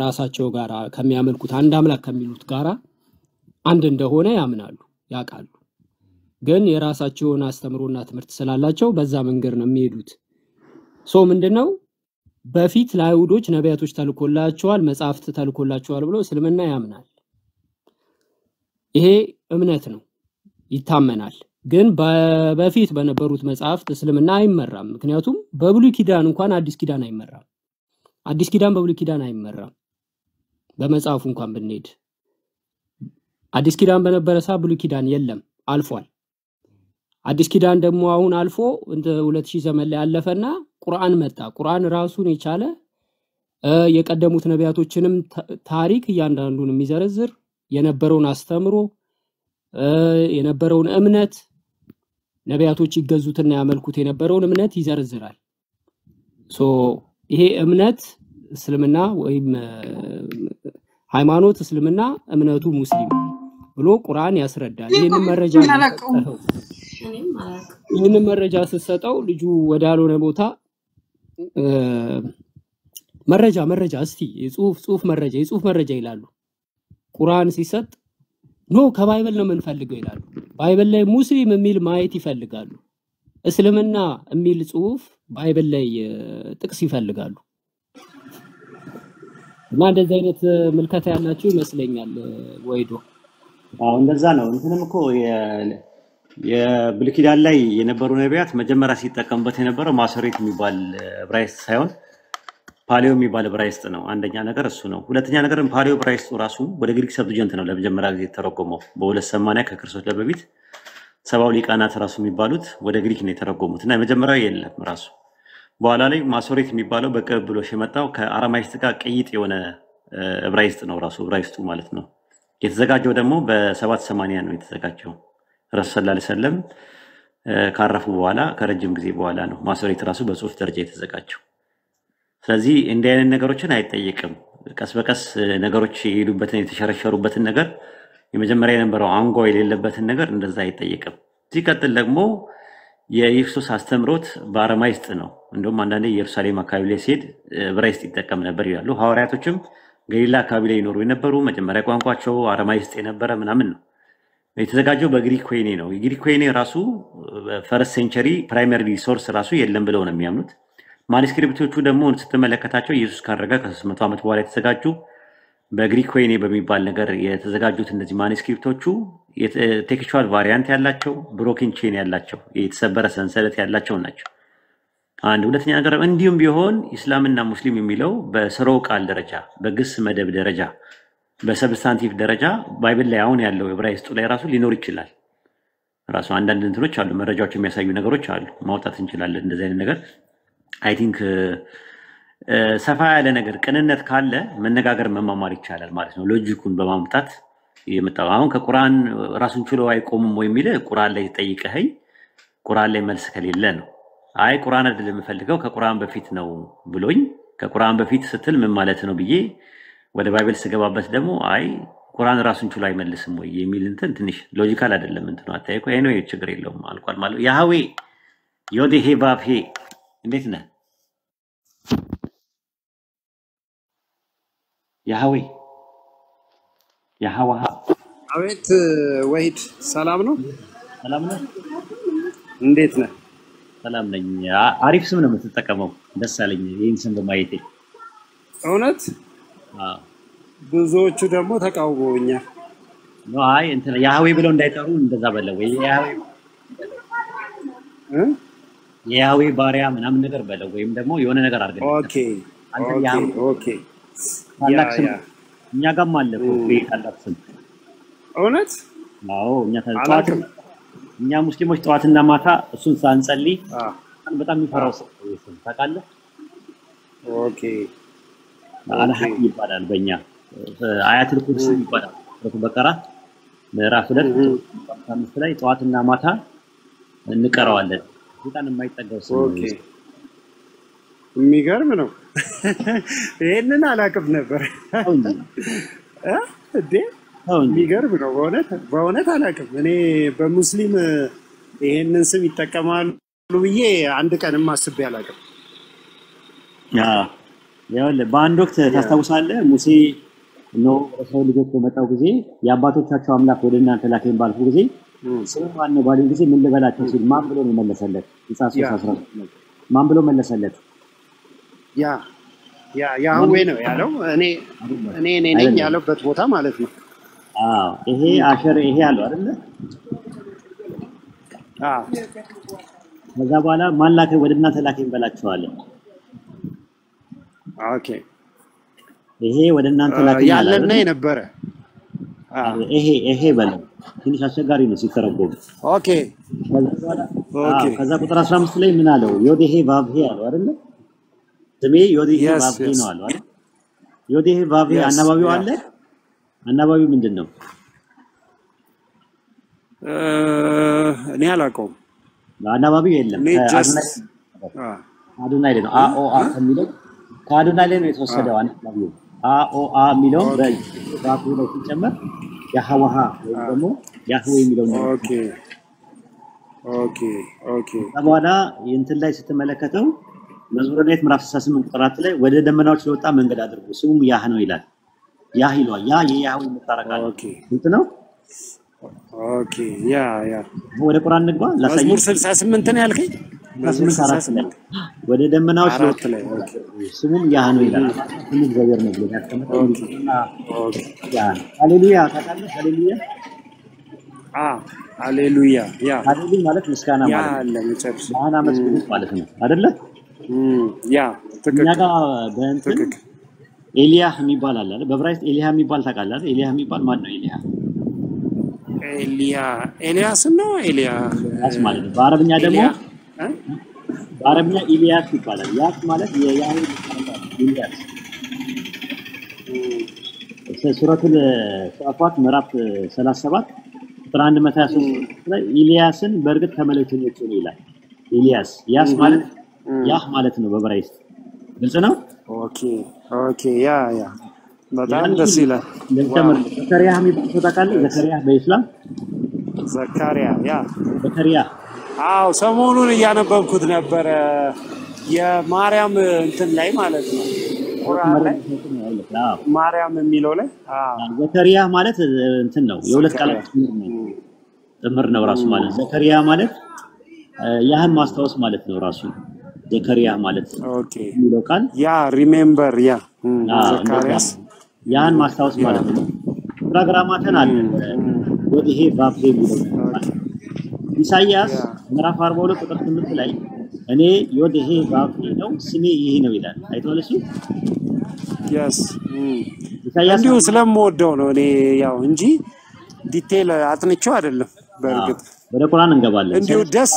ራሳቸው ጋራ ከሚያመልኩት አንድ አምላክ ከሚሉት ጋራ አንድ እንደሆነ ያምናሉ ያቃሉ ግን የራሳቸውን አስተምሮና ትምህርት ስላላቸው በዛ መንገድ ነው የሚሄዱት ምንድነው በፊት ለአይሁዶች ነቢያቶች ተልኮላቸዋል መጻፍት ተልኮላቸዋል ብሎ እስልምና ያምናል ይሄ እምነት ነው ይታመናል ግን በፊት በነበሩት መጻፍት እስልምና አይመራም ምክንያቱም በብሉይ ኪዳን እንኳን አዲስ ኪዳን አይመራም አዲስ ኪዳን በብሉይ ኪዳን አይመራም በመጻፉ እንኳን ብንሄድ አዲስ ኪዳን በነበረሳ ብሉይ ኪዳን የለም አልፏል አዲስ ኪዳን ደግሞ አሁን አልፎ እንደ 2000 ዘመን ላይ አለፈና ቁርአን መጣ ቁርአን ራሱን የቻለ የቀደሙት ነቢያቶችንም ታሪክ ያንዳንዱን የሚዘረዝር የነበረውን አስተምሮ የነበረውን እምነት ነቢያቶች ይገዙትና ያመልኩት የነበረውን እምነት ይዘረዝራል ይሄ እምነት እስልምና ወይም ሃይማኖት እስልምና እምነቱ ሙስሊም ብሎ ቁርአን ያስረዳል ይሄንን መረጃ ሲሰጠው ልጁ ወዳልሆነ ቦታ መረጃ እስቲ የጽሁፍ መረጃ ይላሉ ቁርአን ሲሰጥ ኖ ከባይብል ነው የምንፈልገው ይላሉ ባይብል ላይ ሙስሊም የሚል ማየት ይፈልጋሉ እስልምና የሚል ጽሁፍ ባይብል ላይ ጥቅስ ይፈልጋሉ እና እንደዚህ አይነት መልከታ ያላችሁ ይመስለኛል ወይዶ እንደዛ ነው እንትንም እኮ የብሉይ ኪዳን ላይ የነበሩ ነቢያት መጀመሪያ ሲጠቀሙበት የነበረው ማሶሬት የሚባል ዕብራይስጥ ሳይሆን ፓሊዮ የሚባል ዕብራይስጥ ነው አንደኛ ነገር እሱ ነው ሁለተኛ ነገር ፓሊዮ ዕብራይስጡ ራሱ ወደ ግሪክ ሰብጀንት ነው ለመጀመሪያ ጊዜ ተረጎመው በ280 ከክርስቶስ በፊት ሰባው ሊቃናት ራሱ የሚባሉት ወደ ግሪክ ነው የተረጎሙትና የመጀመሪያው የለም ራሱ በኋላ ላይ ማሶሬት የሚባለው በቅብብሎሽ የመጣው ከአራማይስጥ ጋር ቀይጥ የሆነ ዕብራይስጥ ነው ራሱ ዕብራይስጡ ማለት ነው የተዘጋጀው ደግሞ በ780 ነው የተዘጋጀው ረሱል ሰለላሁ ዐለይሂ ወሰለም ካረፉ በኋላ ከረጅም ጊዜ በኋላ ነው ማሶሬት ራሱ በጽሁፍ ደረጃ የተዘጋጀው ስለዚህ እንዲህ አይነት ነገሮችን አይጠይቅም ቀስ በቀስ ነገሮች ይሄዱበትን የተሸረሸሩበትን ነገር የመጀመሪያ የነበረው አንጓ የሌለበትን ነገር እንደዛ አይጠይቅም ሲቀጥል ደግሞ የኢየሱስ አስተምሮት በአረማይስጥ ነው እንደውም አንዳንዴ ኢየሩሳሌም አካባቢ ላይ ሲሄድ ዕብራይስጥ ይጠቀም ነበር ይላሉ ሐዋርያቶችም ገሊላ አካባቢ ላይ ይኖሩ የነበሩ መጀመሪያ ቋንቋቸው አረማይስጥ የነበረ ምናምን ነው የተዘጋጀው በግሪክ ኮይኔ ነው የግሪክ ኮይኔ ራሱ ፈርስት ሴንቸሪ ፕራይመሪ ሶርስ ራሱ የለም ብለው ነው የሚያምኑት ማኑስክሪፕቶቹ ደግሞ ስትመለከታቸው ኢየሱስ ካረገ ከ300 ዓመት በኋላ የተዘጋጁ በግሪክ ኮይኔ በሚባል ነገር የተዘጋጁት እነዚህ ማኑስክሪፕቶቹ ቴክስቹዋል ቫሪያንት ያላቸው ብሮኪን ቼን ያላቸው የተሰበረ ሰንሰለት ያላቸው ናቸው አንድ ሁለተኛ ነገር እንዲሁም ቢሆን እስላምና ሙስሊም የሚለው በስራው ቃል ደረጃ በግስ መደብ ደረጃ በሰብስታንቲቭ ደረጃ ባይብል ላይ አሁን ያለው ዕብራይስጡ ላይ ራሱ ሊኖር ይችላል ራሱ አንዳንድ እንትኖች አሉ መረጃዎች የሚያሳዩ ነገሮች አሉ ማውጣት እንችላለን እንደዚህ አይነት ነገር አይ ቲንክ ሰፋ ያለ ነገር ቅንነት ካለ መነጋገር መማማር ይቻላል ማለት ነው ሎጂኩን በማምጣት የመጣው አሁን ከቁርአን ራሱን ችሎ አይቆምም ወይ የሚል ቁርአን ላይ ጠይቀኸኝ ቁርአን ላይ መልስ ከሌለ ነው አይ ቁርአን አይደለም የምፈልገው ከቁርአን በፊት ነው ብሎኝ ከቁርአን በፊት ስትል ምን ማለት ነው ብዬ ወደ ባይብል ስገባበት ደግሞ አይ ቁርአን ራሱን ችሎ አይመልስም ወይ የሚል እንትን ትንሽ ሎጂካል አይደለም እንትን አታይቆ ይሄ ነው ችግር የለውም አልቋል ማለት ያህዌ ዮዴሄ ባፌ እንዴት ነህ ያህዌ ያህዋ አቤት ወሂድ ሰላም ነው እንዴት ነህ ሰላም ነኝ አሪፍ ስም ነው የምትጠቀመው ደስ አለኝ ይሄን ስም በማየቴ እውነት ብዙዎቹ ደግሞ ተቃውመውኛል ነው አይ እንትን ያህዌ ብለው እንዳይጠሩ እንደዛ በለው ወይ ያህዌ ባሪያ ምናምን ነገር በለው ወይም ደግሞ የሆነ ነገር አድርገን ኦኬ ታላቅስም እኛ ጋርም አለ እኮ ታላቅስም እውነት አዎ እኛ ሙስሊሞች ጠዋትና ማታ እሱን ሳንጸልይ በጣም የሚፈራው ሰው ታውቃለህ ኦኬ አልሐቅ ይባላል በእኛ አያቱል ኩርሲ ይባላል በቀራ ምዕራፍ 2 ላይ ጠዋትና ማታ እንቀራዋለን በጣም የማይጠጋው ሰው የሚገርም ነው ይሄንን አላቅም ነበር እንዴ የሚገርም ነው በእውነት አላቅም እኔ በሙስሊም ይሄንን ስም ይጠቀማሉ ብዬ አንድ ቀንም አስቤ አላቅም ይኸውልህ በአንድ ወቅት ታስታውሳለህ ሙሴ ነው ሰው ልጆች በመጣው ጊዜ የአባቶቻቸው አምላክ ወደ እናንተ ላከኝ ባልኩ ጊዜ ስሙ ማን ነው ባሉኝ ጊዜ ምን ልበላቸው ሲል ማን ብሎ ነው መለሰለት? ኢሳይያስ 13 ማን ብሎ መለሰለት? ያህዌ ነው ያለው። እኔ ነኝ ያለበት ቦታ ማለት ነው። ይሄ አሸር ይሄ ያለው አይደለ? ከዛ በኋላ ማን ላከኝ ወደ እናንተ ላከኝ በላቸዋለ። ኦኬ ይሄ ወደ እናንተ ላከኝ ያለና የነበረ ይሄ በለው ትንሽ አስቸጋሪ ነው ሲተረጎም። ኦኬ ከዛ ቁጥር 15 ላይ ምን አለው? ዮዴሄ ቫቭሄ አለው አይደለ? ስሜ ዮዴሄ ቫቭሄ ነው አለው አይደል? ዮዴሄ ቫቭሄ አናባቢው አለ። አናባቢው ምንድነው? እኔ አላውቀውም። አናባቢው የለም። አዶናይ ነው አኦአ ከሚለው ከአዶናይ ላይ ነው የተወሰደው። አናባቢው አኦአ የሚለው በቫቭሄ ላይ ሲጨመር ያህዋሃ ወይ ደግሞ ያህዌ የሚለው ነው። ኦኬ በኋላ እንትን ላይ ስትመለከተው መዝሙረ ዳዊት ምዕራፍ 68 ቁጥር 4 ላይ ወደ ደመናዎች ለወጣ መንገድ አድርጉ ስሙም ያህ ነው ይላል። ያህ ይሏል። ያ የያህዌ መታረቃል። እንት ነው። ያ ወደ ቁርአን ንግባ ላሳይ። መዝሙር 68 ነው ያልከኝ? 68 ወደ ደመናዎች ለወጣ ስሙም ያህ ነው ይላል። ስሙ እግዚአብሔር ነው ብሎ ያስቀምጠው። ሃሌሉያ ታውቃለህ? ሃሌሉያ ሃሌሉያ ሃሌሉያ ማለት ምስጋና ማለት ነው። ምስጋና መስገድ ማለት ነው አይደለ? እኛ ጋር በእንትን ኤልያህ የሚባል አለ አይደል? በዕብራይስጥ ኤልያህ የሚባል ታውቃለህ አይደል? ኤልያህ የሚባል ማን ነው? ኤልያስ ነው። ኤልያስ ማለት ነው። በአረብኛ ደግሞ በአረብኛ ኢልያስ ይባላል። ያስ ማለት የያህዌ ኢልያስ። ሱረቱል ሷፋት ምዕራፍ 37 ቁጥር 123 ላይ ኢልያስን በእርግጥ ከመላእክቶች ነው ይላል። ኢልያስ ያስ ማለት ያህ ማለት ነው በዕብራይስጥ። ግልጽ ነው። ኦኬ ያ በጣም ደስ ይላል። ዘካሪያ የሚባል ሰው ታውቃለህ? ዘካሪያ በኢስላም ዘካሪያ ሰሞኑን እያነበብኩት ነበረ የማርያም እንትን ላይ ማለት ነው። ቁርአን ላይ ማርያም የሚለው ላይ ዘካሪያ ማለት እንትን ነው። የሁለት ቃላት ጥምር ነው ራሱ ማለት ዘካሪያ ማለት ያህን ማስታወስ ማለት ነው ራሱ ዘካሪያ ማለት የሚለው ቃል ሪሜምበር ዘካሪያስ ያን ማስታወስ ማለት ነው። ፕሮግራማተን አለ ወዲሄ ቫቭሄ የሚለው ኢሳይያስ ምዕራፍ 42 ቁጥር 8 ላይ እኔ ወዲሄ ቫቭሄ ነው ስሜ ይሄ ነው ይላል። አይተኸዋል? እሱ ኢሳይያስ እንዲሁ ስለምወደው ነው እኔ ያው እንጂ ዲቴል አጥንቼው አይደለም። በእርግጥ ወደ ቁርአን እንገባለን እንዲሁ ደስ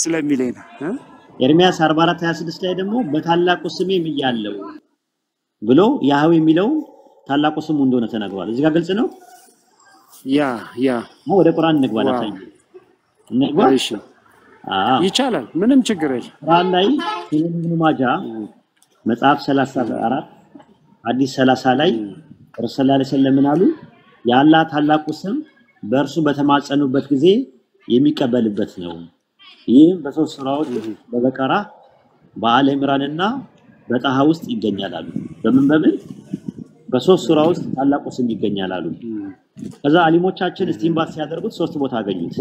ስለሚለኝ ነው። ኤርሚያስ 44:26 ላይ ደግሞ በታላቁ ስሜ ምያለው ብሎ ያህዌ የሚለው ታላቁ ስሙ እንደሆነ ተናግሯል። እዚህ ጋር ግልጽ ነው። ወደ ቁርአን እንግባለን። እሺ ይቻላል፣ ምንም ችግር የለም። ቁርአን ላይ ኢብኑ ማጃ መጽሐፍ 34 ሐዲስ 30 ላይ ረሱል ሰለላሁ ዐለይሂ ወሰለም አሉ የአላህ ታላቁ ስም በእርሱ በተማጸኑበት ጊዜ የሚቀበልበት ነው። ይህም በሶስት ሱራዎች በበቀራ በአለ ኢምራንና በጣሃ ውስጥ ይገኛል አሉ። በምን በሶስት ሱራ ውስጥ ታላቁ ስም ይገኛል አሉ። ከዛ አሊሞቻችን እስቲንባጥ ሲያደርጉት ሶስት ቦታ አገኙት።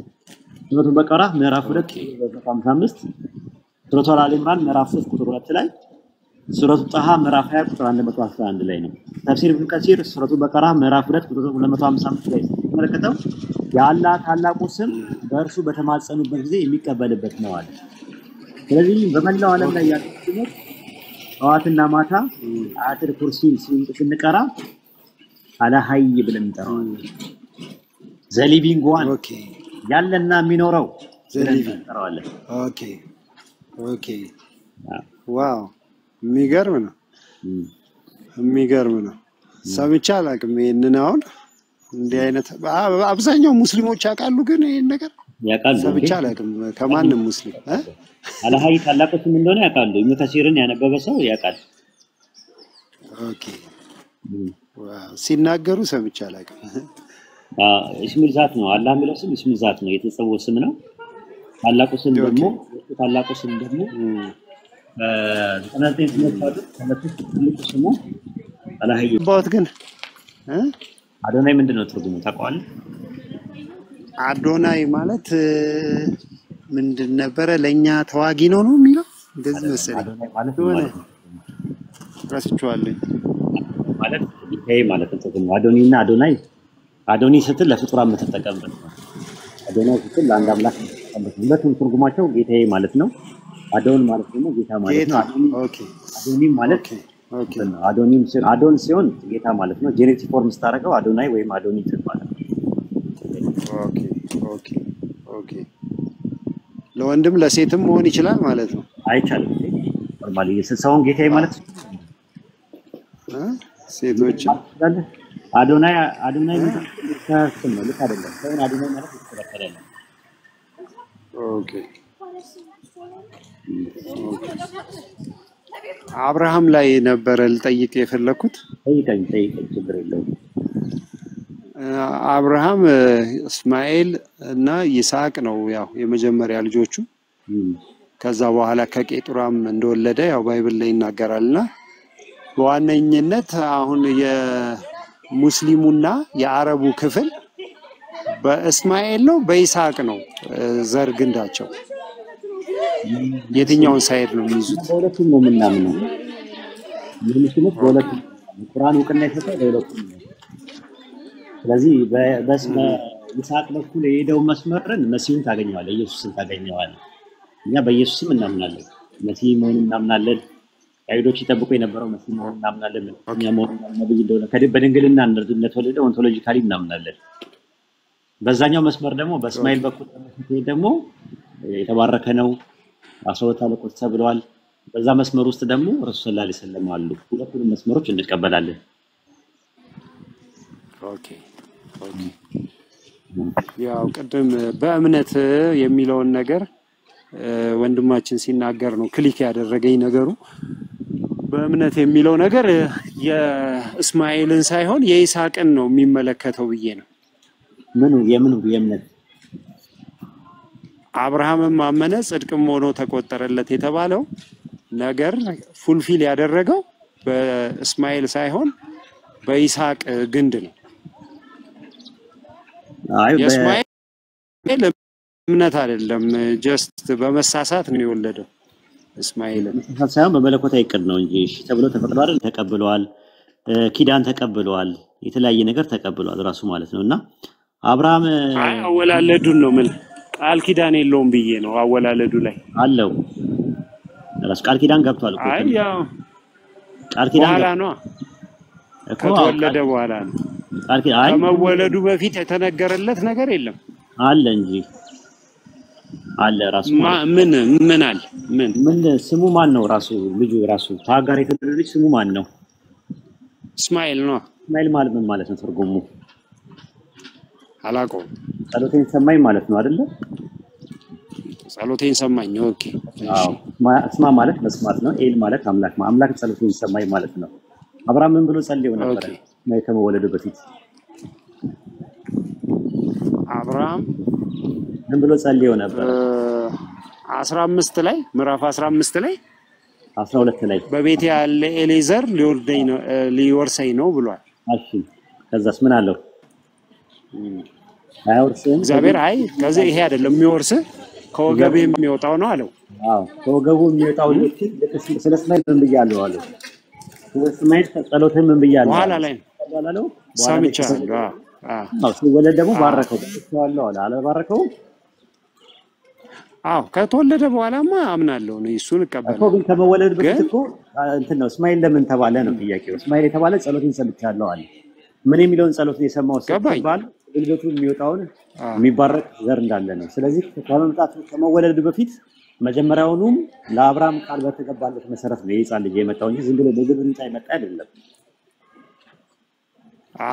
ሱረቱ በቀራ ምዕራፍ 2 ቁጥር 55፣ ሱረቱ አለ ኢምራን ምዕራፍ 3 ቁጥር 2 ላይ፣ ሱረቱ ጣሃ ምዕራፍ 20 ቁጥር 111 ላይ ነው። ተፍሲር ኢብኑ ከሲር ሱረቱ በቀራ ምዕራፍ 2 ቁጥር 255 ላይ ተመለከተው የአላህ ታላቁ ስም በእርሱ በተማጸኑበት ጊዜ የሚቀበልበት ነው አለ። ስለዚህ በመላው ዓለም ላይ ያሉ ስሞች ጠዋትና ማታ አያተል ኩርሲን ስንቀራ አላ ሀይ ብለን እንጠራዋለን። ዘሊቢንግ ዋን ያለና የሚኖረው ብለን እንጠራዋለን። ዋው የሚገርም ነው። ሰምቼ አላውቅም ይሄንን። አሁን እንዲህ አይነት አብዛኛው ሙስሊሞች ያውቃሉ፣ ግን ይሄን ነገር ያውቃሉ። ሰምቼ አላውቅም ከማንም ሙስሊም አላህ ታላቁ ስም እንደሆነ ያውቃሉ። ኢብኑ ከሲርን ያነበበ ሰው ያውቃል። ሲናገሩ ሰምቼ አላውቅም። እስሙል ዛት ነው። አላህ የሚለው ስም እስሙል ዛት ነው፣ የተጸውዖ ስም ነው። ታላቁ ስም ደግሞ ዘጠኝ ስሞች አሉ። ከነሱ ትልቁ ስሙ አላህዩ። ባት ግን አዶናይ ምንድነው ትርጉሙ ታውቀዋለህ? አዶናይ ማለት ምንድን ነበረ? ለኛ ተዋጊ ነው የሚለው እንደዚህ መሰለኝ። አዶናይ ማለት ሆነ ማለት ነው ረስቼዋለሁ። ማለት ጌታዬ ማለት ነው ትርጉሙ። አዶኒና አዶናይ አዶኒ ስትል ለፍጡራን የምትጠቀምበት ነው። አዶናይ ስትል ለአንድ አምላክ የምትጠቀምበት ነው። ሁለቱም ትርጉማቸው ጌታዬ ማለት ነው። አዶን ማለት ደግሞ ጌታ ማለት ነው። ኦኬ አዶኒም ማለት ኦኬ አዶኒም ሲሆን አዶን ሲሆን ጌታ ማለት ነው። ጄኔቲክ ፎርም ስታደርገው አዶናይ ወይም አዶኒ ማለት ነው። ኦኬ ኦኬ ኦኬ ለወንድም ለሴትም መሆን ይችላል ማለት ነው። አይቻልም። ኖርማሊ ሰውን ጌታዬ ማለት ሴቶች አዶናይ ምትከራከል ነው። ልክ አይደለም። ሰውን አዶናይ ማለት ይተከራከራል ነው። ኦኬ አብርሃም ላይ ነበረ ልጠይቅ የፈለኩት። ጠይቀኝ ችግር የለውም። አብርሃም እስማኤል እና ይስሐቅ ነው ያው የመጀመሪያ ልጆቹ። ከዛ በኋላ ከቄጡራም እንደወለደ ያው ባይብል ላይ ይናገራልና በዋነኝነት አሁን የሙስሊሙና የአረቡ ክፍል በእስማኤል ነው በይስሐቅ ነው ዘር ግንዳቸው። የትኛውን ሳይድ ነው የሚይዙት? በሁለቱም ነው የምናምነው። ሙስሊሞች በሁለቱም ቁርአን እውቅና የሰጠው በሁለቱም ነው። ስለዚህ በይስሐቅ በኩል የሄደው መስመርን መሲሁን ታገኘዋለህ፣ ኢየሱስን ታገኘዋለህ። እኛ በኢየሱስም እናምናለን፣ መሲህ መሆኑን እናምናለን። አይሁዶች ይጠብቁ የነበረው መሲህ መሆኑን እናምናለን። እኛ መሆኑን ነብይ እንደሆነ በድንግልና እንደተወለደ ኦንቶሎጂካሊ እናምናለን። በዛኛው መስመር ደግሞ በእስማኤል በኩል ደግሞ የተባረከ ነው፣ 12 አለቆች ተብለዋል። በዛ መስመር ውስጥ ደግሞ ረሱል ሰለላሁ ዐለይሂ ወሰለም አሉ። ሁለቱንም መስመሮች እንቀበላለን። ኦኬ ያው ቅድም በእምነት የሚለውን ነገር ወንድማችን ሲናገር ነው ክሊክ ያደረገኝ ነገሩ። በእምነት የሚለው ነገር የእስማኤልን ሳይሆን የይስሐቅን ነው የሚመለከተው ብዬ ነው። የምኑ የእምነት አብርሃምም አመነ ጽድቅም ሆኖ ተቆጠረለት የተባለው ነገር ፉልፊል ያደረገው በእስማኤል ሳይሆን በይስሐቅ ግንድ ነው። የእስማኤል እምነት አይደለም፣ ጀስት በመሳሳት ነው የወለደው እስማኤል። መሳሳት ሳይሆን በመለኮታዊ ዕቅድ ነው እንጂ እሺ ተብሎ ተፈቅዶ አይደል? ተቀብለዋል፣ ኪዳን ተቀብለዋል፣ የተለያየ ነገር ተቀብለዋል ራሱ ማለት ነውና አብርሃም አወላለዱን ነው ምን ቃል ኪዳን የለውም ብዬ ነው። አወላለዱ ላይ አለው ራስ ቃል ኪዳን ገብቷል እኮ። አይ ያው ቃል ኪዳን በኋላ ነው ከተወለደ በኋላ ነው። ቃል ኪዳን አይ ከመወለዱ በፊት የተነገረለት ነገር የለም አለ እንጂ አለ ራሱ ምን አለ ምን ስሙ ማን ነው? ራሱ ልጁ ራሱ ታጋር የተወለደ ልጅ ስሙ ማን ነው? እስማኤል ነው። እስማኤል ማለት ምን ማለት ነው ትርጉሙ? አላውቀውም። ጸሎቴን ሰማኝ ማለት ነው አይደለ? ጸሎቴን ሰማኝ። ኦኬ አዎ። እስማ ማለት መስማት ነው። ኤል ማለት አምላክ ነው። አምላክ ጸሎቴን ሰማኝ ማለት ነው። አብርሃም ምን ብሎ ጸልዮ ነበር ከመወለዱ በፊት? አብርሃም ምን ብሎ ጸልዮ ነበር? 15 ላይ ምዕራፍ 15 ላይ 12 ላይ በቤቴ ያለ ኤሌዘር ሊወርሰኝ ነው ብሏል። እሺ ከዛስ ምን አለው? አይወርስም እግዚአብሔር አይ ከዚህ ይሄ አይደለም የሚወርስ ከወገብ የሚወጣው ነው አለው። አዎ ከወገቡ የሚወጣው ልክ ስለ እስማኤል ምን ብያለሁ አለው። ስለ እስማኤል ጸሎትን ምን ብያለሁ በኋላ ላይ ነው ሰምቻለሁ። አዎ ሲወለድ ደግሞ ባረከው ብቻዋለሁ አለ። አልባረከውም? አዎ ከተወለደ በኋላማ አምናለሁ ነው እሱን እቀበላለሁ። እኮ ግን ከመወለድ በፊት እኮ እንትን ነው እስማኤል ለምን ተባለ ነው ጥያቄው። እስማኤል የተባለ ጸሎትን ሰምቻለሁ አለ። ምን የሚለውን ጸሎት ነው የሰማው ሲባል ልደቱ የሚወጣውን የሚባረክ ዘር እንዳለ ነው። ስለዚህ ከመምጣቱ ከመወለዱ በፊት መጀመሪያውኑም ለአብርሃም ቃል በተገባለት መሰረት ነው የሕፃን ልጅ የመጣው እንጂ ዝም ብሎ በግብር እንጣ የመጣ አይደለም።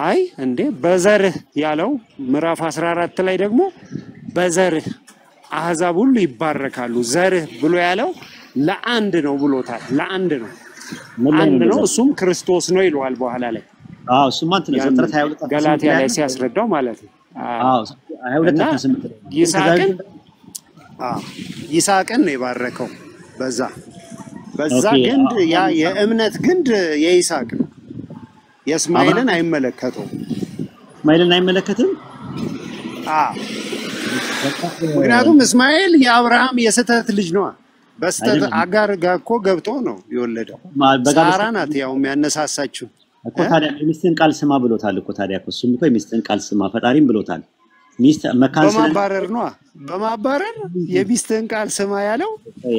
አይ እንዴ በዘርህ ያለው ምዕራፍ 14 ላይ ደግሞ በዘርህ አሕዛብ ሁሉ ይባረካሉ። ዘርህ ብሎ ያለው ለአንድ ነው ብሎታል። ለአንድ ነው አንድ ነው፣ እሱም ክርስቶስ ነው ይለዋል በኋላ ላይ። አዎ እሱማ እንትን ዘፍጥረት 22 ገላትያ ላይ ሲያስረዳው ማለት ነው። አዎ 22 ይስሐቅን ነው የባረከው በዛ በዛ ኦኬ ግንድ ያ አብርሃም የእምነት ግንድ የይስሐቅ ነው። የእስማኤልን አይመለከተውም። እስማኤልን አይመለከትም። ምክንያቱም እስማኤል የአብርሃም የስተት ልጅ ነው። በስተት አይደለም አጋር ጋር እኮ ገብቶ ነው የወለደው። ሳራ ናት ያው የሚያነሳሳችው እኮ ታዲያ የሚስትን ቃል ስማ ብሎታል እኮ ታዲያ እኮ እሱም እኮ የሚስትን ቃል ስማ ፈጣሪም ብሎታል። ሚስት መካን ስለ በማባረር ነው። በማባረር የሚስትህን ቃል ስማ ያለው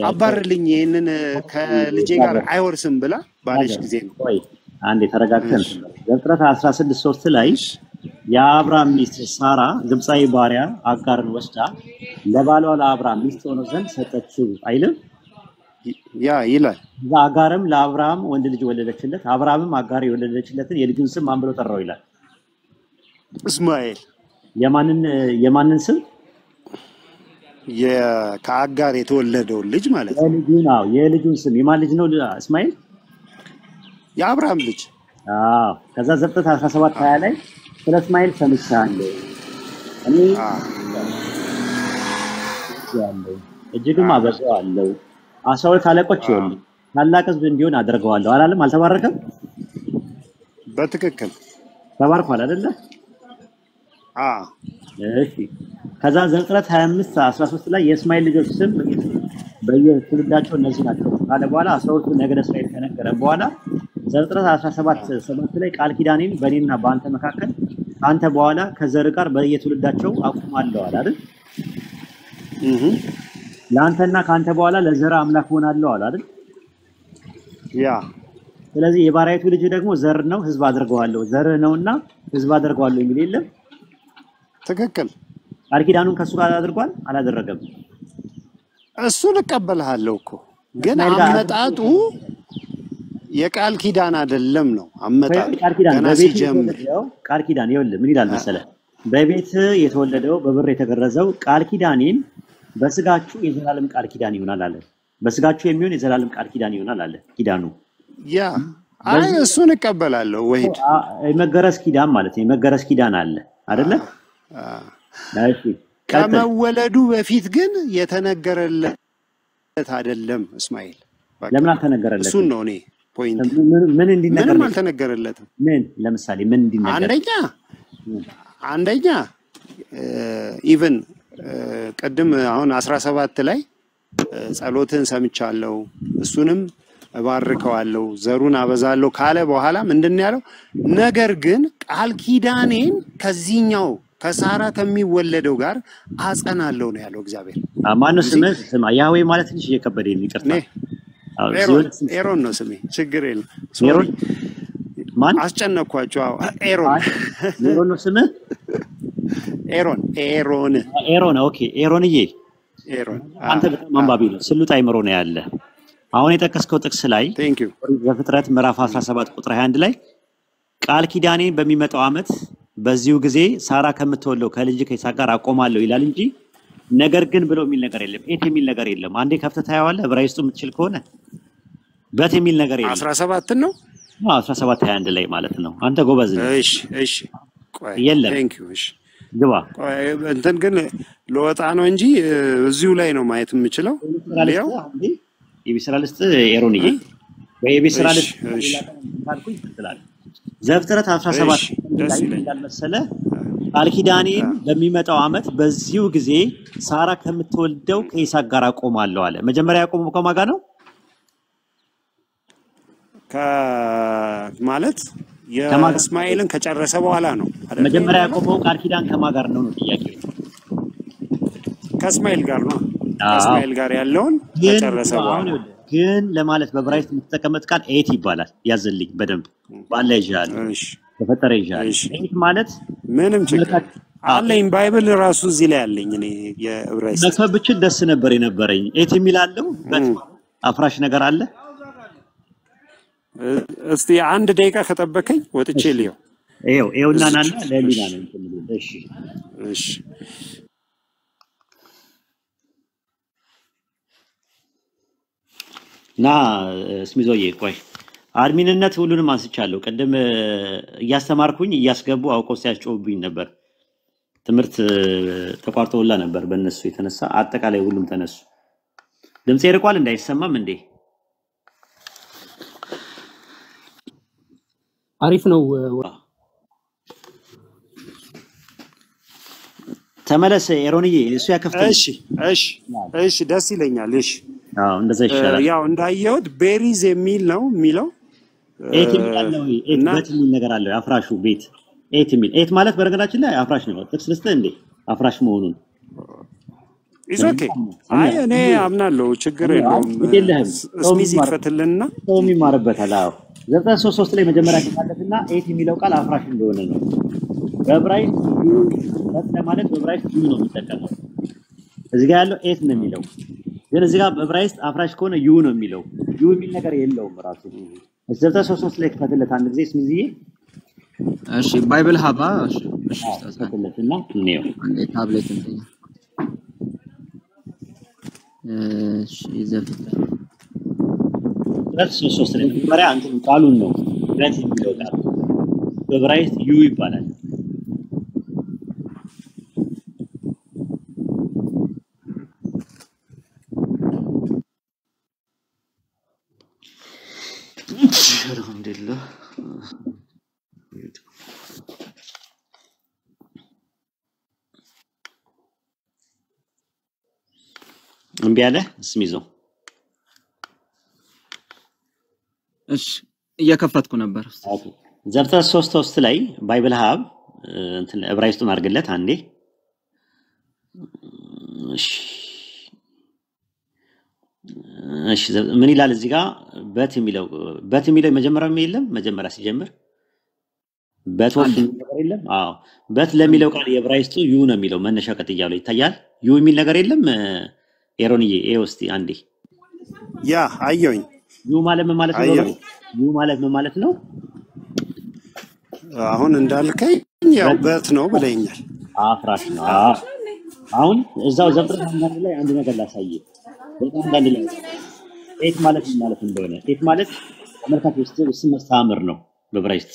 አባርልኝ ይሄንን ከልጄ ጋር አይወርስም ብላ ባለች ጊዜ ነው። ቆይ አንዴ ተረጋግተን ዘፍጥረት 16:3 ላይ የአብርሃም ሚስት ሳራ ግብፃዊ ባሪያ አጋርን ወስዳ ለባሏ ለአብርሃም ሚስት ሆኖ ዘንድ ሰጠችው አይልም? ያ ይላል። አጋርም ለአብርሃም ወንድ ልጅ ወለደችለት፣ አብርሃምም አጋር የወለደችለትን የልጁን ስም ማን ብሎ ጠራው ይላል? እስማኤል። የማንን ስም? ከአጋር የተወለደው ልጅ ማለት ነው። የልጁን ስም የማን ልጅ ነው? እስማኤል የአብርሃም ልጅ። ከዛ ዘፍጥረት 17:20 ላይ ስለ እስማኤል ሰምቻለሁ እኔ እጅግም አበዛዋለሁ፣ 12 አለቆች ይሆኑ ታላቅ ሕዝብ እንዲሆን አደርገዋለሁ አላለም? አልተባረከም? በትክክል ተባርኳል አይደለ? እሺ። ከዛ ዘፍጥረት 25:13 ላይ የእስማኤል ልጆች ስም በየትውልዳቸው እነዚህ ናቸው ካለ በኋላ 12 ነገደ እስራኤል ከነገረ በኋላ ዘፍጥረት 17:7 ላይ ቃል ኪዳኔን በእኔና በአንተ መካከል አንተ በኋላ ከዘር ጋር በየትውልዳቸው አቁማለሁ አለ አይደል? ለአንተና ካንተ በኋላ ለዘር አምላክ ሆናለሁ አለ አይደል? ያ ስለዚህ የባሪያይቱ ልጅ ደግሞ ዘር ነው፣ ህዝብ አድርገዋለሁ፣ ዘር ነውና ህዝብ አድርገዋለሁ የሚል የለም። ትክክል። ቃል ኪዳኑን ከሱ ጋር አድርጓል አላደረገም? እሱን እቀበልሃለሁ እኮ ግን አመጣጡ የቃል ኪዳን አይደለም ነው። አመጣጡ ገና ሲጀምር ቃል ኪዳን ይኸውልህ ምን ይላል መሰለህ? በቤት የተወለደው በብር የተገረዘው ቃል ኪዳኔን በስጋችሁ የዘላለም ቃል ኪዳን ይሆናል አለ። በስጋችሁ የሚሆን የዘላለም ቃል ኪዳን ይሆናል አለ ኪዳኑ። ያ አይ እሱን እቀበላለሁ። ወይድ የመገረዝ ኪዳን ማለት ነው። የመገረዝ ኪዳን አለ አይደለ? እሺ ከመወለዱ በፊት ግን የተነገረለት አይደለም እስማኤል። ለምን አልተነገረለትም? እሱን ነው እኔ ፖይንት። ምን እንዲነገር ምንም አልተነገረለትም። ምን ለምሳሌ ምን እንዲነገር? አንደኛ ኢቭን ቀደም አሁን 17 ላይ ጸሎትን ሰምቻለሁ እሱንም እባርከዋለሁ ዘሩን አበዛለሁ ካለ በኋላ ምንድነው ያለው? ነገር ግን ቃል ኪዳኔን ከዚህኛው ከሳራ ከሚወለደው ጋር አጸናለሁ ነው ያለው እግዚአብሔር። ማነው ስምህ? ስማ ያህዌ ማለት ትንሽ እየከበደኝ ነው፣ ይቅርታ። ኤሮን ነው ስሜ፣ ችግር የለም። ኤሮን ማን አስጨነቅኳቸው? ኤሮን ነው ስምህ? ኤሮን ኦኬ። ኤሮንዬ አንተ በጣም አንባቢ ነው፣ ስሉጥ አይምሮ ነው ያለ። አሁን የጠቀስከው ጥቅስ ላይ ዘፍጥረት ምዕራፍ 17 ቁጥር 21 ላይ ቃል ኪዳኔን በሚመጣው ዓመት በዚሁ ጊዜ ሳራ ከምትወልደው ከልጅ ከይስሐቅ ጋር አቆማለሁ ይላል እንጂ ነገር ግን ብሎ የሚል ነገር የለም። ኤት የሚል ነገር የለም። አንዴ ከፍተህ ታየዋለህ። ዕብራይስጡ የምትችል ከሆነ በት የሚል ነገር የለም። 17 ነው 17:21 ላይ ማለት ነው። አንተ ጎበዝ ነህ። እሺ ቆይ የለም። እሺ ግባ። እንትን ግን ለወጣ ነው እንጂ እዚሁ ላይ ነው ማየት የምችለው። ያው የቢስራ ልስጥ ኤሮንዬ ወይ የቢስራ ልስጥ ታልኩኝ ትላል። ዘፍጥረት 17 ላይ እንዳል መሰለ ቃል ኪዳኔን በሚመጣው ዓመት በዚሁ ጊዜ ሳራ ከምትወልደው ከይስሐቅ ጋር አቆማለሁ አለ። መጀመሪያ ያቆመው ከማን ጋር ነው? ማለት የእስማኤልን ከጨረሰ በኋላ ነው አይደል? መጀመሪያ ያቆመው ቃል ኪዳን ከማን ጋር ነው ጥያቄው? ከእስማኤል ጋር ነው። ከእስማኤል ጋር ያለውን ከጨረሰ በኋላ ግን ለማለት በዕብራይስጥ የምትጠቀመጥ ቃል ኤት ይባላል። ያዘልኝ በደንብ ባላ ይጃል። እሺ ተፈጠረ ይጃል። ኤት ማለት ምንም ችግር አለኝ። ባይብል ራሱ እዚህ ላይ ያለኝ እኔ የዕብራይስጥ መከብችን ደስ ነበር የነበረኝ። ኤት የሚላለው አፍራሽ ነገር አለ። እስቲ አንድ ደቂቃ ከጠበቀኝ ወጥቼ ልየው። ይኸውና ናና ለሊና ነው እንትን። እሺ ና ስሚዞዬ ቆይ አድሚንነት ሁሉንም አንስቻለሁ። ቀደም እያስተማርኩኝ እያስገቡ አውቀው ሲያስጮውብኝ ነበር። ትምህርት ተቋርጦላ ነበር በእነሱ የተነሳ። አጠቃላይ ሁሉም ተነሱ። ድምጼ ይርቋል እንዳይሰማም እንዴ? አሪፍ ነው። ተመለስ ኤሮንዬ፣ እሱ ያከፍታል። እሺ ደስ ይለኛል። እሺ እንደዛ ይሻላል። ያው እንዳየሁት ቤሪዝ የሚል ነው የሚለው ኤት የሚል አለ ወይ? ኤት በት የሚል ነገር አለ። አፍራሹ ቤት ኤት የሚል ኤት ማለት በነገራችን ላይ አፍራሽ ነው። ጥቅስ ልስጥህ እንዴ አፍራሽ መሆኑን ኢዝ ኦኬ። አይ እኔ አምናለሁ፣ ችግር የለውም። ስሚዝ ይፈትልና ሰውም ይማርበታል። አዎ ዘፍጥረት 3:3 ላይ መጀመሪያ ተካለፈና ኤት የሚለው ቃል አፍራሽ እንደሆነ ነው። በዕብራይስጥ ማለት በዕብራይስጥ ዩ ነው የሚጠቀመው። እዚህ ጋር ያለው ኤት ነው የሚለው፣ ግን እዚህ ጋር በዕብራይስጥ አፍራሽ ከሆነ ዩ ነው የሚለው። ዩ የሚል ነገር የለውም ራሱ። ዘፍጥረት 3:3 ላይ ከተለት አንድ ጊዜ ስሚዝዬ። እሺ ባይብል ሀባ እሺ ከተለትና ነው ታብሌት እንትን እሺ ዘፍጥረት 3:3 ላይ መጀመሪያ አንተን ቃሉን ነው በት የሚለው ቃል በዕብራይስጥ ዩ ይባላል። አልሐምዱሊላህ እምቢ አለ ስሚዞ። እሺ እየከፈትኩ ነበር። ዘፍጥረት 3:3 ላይ ባይብል ሀብ እንትን ዕብራይስጡን አድርግለት አንዴ። እሺ ምን ይላል እዚህ ጋር? በት የሚለው መጀመሪያው የለም። መጀመሪያ ሲጀምር በት ወልድ ነገር የለም። አዎ በት ለሚለው ቃል የዕብራይስጡ ዩ ነው የሚለው መነሻ ቀጥያው ላይ ይታያል። ዩ የሚል ነገር የለም። ኤሮንዬ እስቲ አንዴ ያ አየሁኝ። ዩ ማለት ምን ማለት ነው? ዩ ማለት ምን ማለት ነው? አሁን እንዳልከኝ ያው በት ነው ብለኛል። አፍራሽ ነው። አሁን እዛው ዘፍጥረት አንድ ላይ አንድ ነገር ላሳየህ። በጣም አንድ ላይ ኤት ማለት ምን ማለት እንደሆነ ኤት ማለት ተመልካች ውስጥ መስተምር ነው በዕብራይስጥ